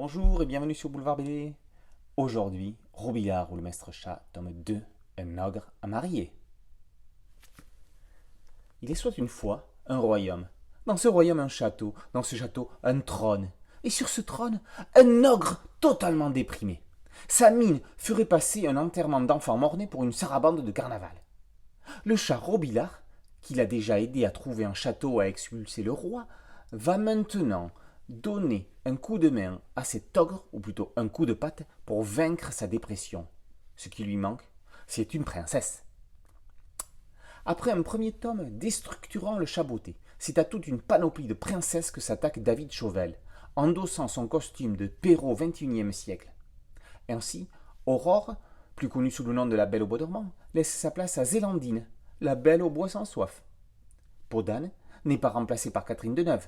Bonjour et bienvenue sur Boulevard BD. Aujourd'hui, Robillard ou le Maître Chat, tome 2, un ogre à marier. Il est soit une fois un royaume. Dans ce royaume, un château. Dans ce château, un trône. Et sur ce trône, un ogre totalement déprimé. Sa mine ferait passer un enterrement d'enfant mort-né pour une sarabande de carnaval. Le chat Robillard, qui l'a déjà aidé à trouver un château à expulser le roi, va maintenant donner un coup de main à cet ogre, ou plutôt un coup de patte, pour vaincre sa dépression. Ce qui lui manque, c'est une princesse. Après un premier tome déstructurant le chaboté, c'est à toute une panoplie de princesses que s'attaque David Chauvel, endossant son costume de Perrault XXIe siècle. Ainsi, Aurore, plus connue sous le nom de la Belle au bois dormant, laisse sa place à Zélandine, la Belle au bois sans soif. Podane n'est pas remplacée par Catherine Deneuve.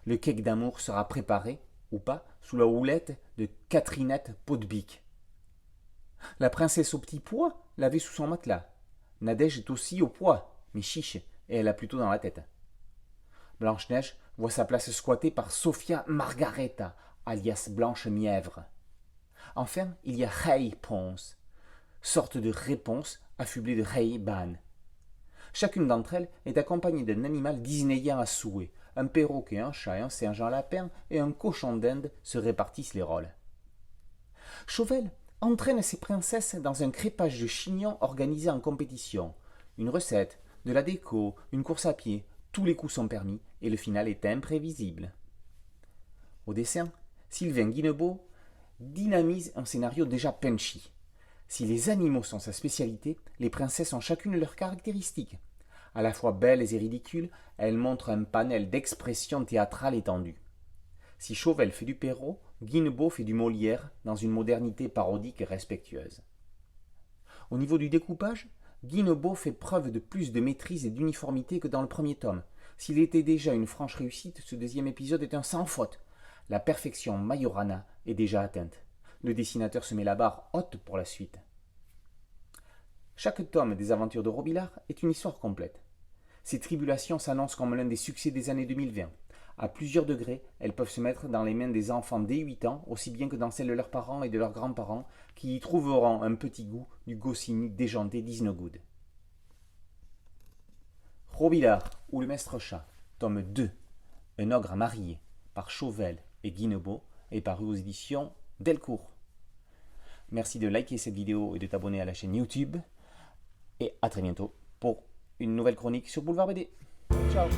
Le cake d'amour sera préparé, ou pas, sous la houlette de Catherinette Podbic. La princesse au petit pois l'avait sous son matelas. Nadège est aussi au pois, mais chiche, et elle a plutôt dans la tête. Blanche-Neige voit sa place squattée par Sophia Margareta, alias Blanche-Mièvre. Enfin, il y a Hey Ponce, sorte de réponse affublée de Hey Ban. Chacune d'entre elles est accompagnée d'un animal disneyien à souhait. Un perroquet, un chat, un singe, un lapin et un cochon d'Inde se répartissent les rôles. Chauvel entraîne ses princesses dans un crépage de chignons organisé en compétition. Une recette, de la déco, une course à pied, tous les coups sont permis et le final est imprévisible. Au dessin, Sylvain Guinebeau dynamise un scénario déjà punchy. Si les animaux sont sa spécialité, les princesses ont chacune leurs caractéristiques. À la fois belles et ridicules, elles montrent un panel d'expressions théâtrales étendues. Si Chauvel fait du Perrault, Guinebeau fait du Molière dans une modernité parodique et respectueuse. Au niveau du découpage, Guinebeau fait preuve de plus de maîtrise et d'uniformité que dans le premier tome. S'il était déjà une franche réussite, ce deuxième épisode est un sans faute. La perfection Majorana est déjà atteinte. Le dessinateur se met la barre haute pour la suite. Chaque tome des aventures de Robillard est une histoire complète. Ses tribulations s'annoncent comme l'un des succès des années 2020. À plusieurs degrés, elles peuvent se mettre dans les mains des enfants dès 8 ans, aussi bien que dans celles de leurs parents et de leurs grands-parents, qui y trouveront un petit goût du goscinny déjanté d'Isnogood. Robillard ou le Maître Chat, tome 2, un ogre à marier, par Chauvel et Guinebeau, est paru aux éditions Delcourt. Merci de liker cette vidéo et de t'abonner à la chaîne YouTube. Et à très bientôt pour une nouvelle chronique sur Boulevard BD. Ciao.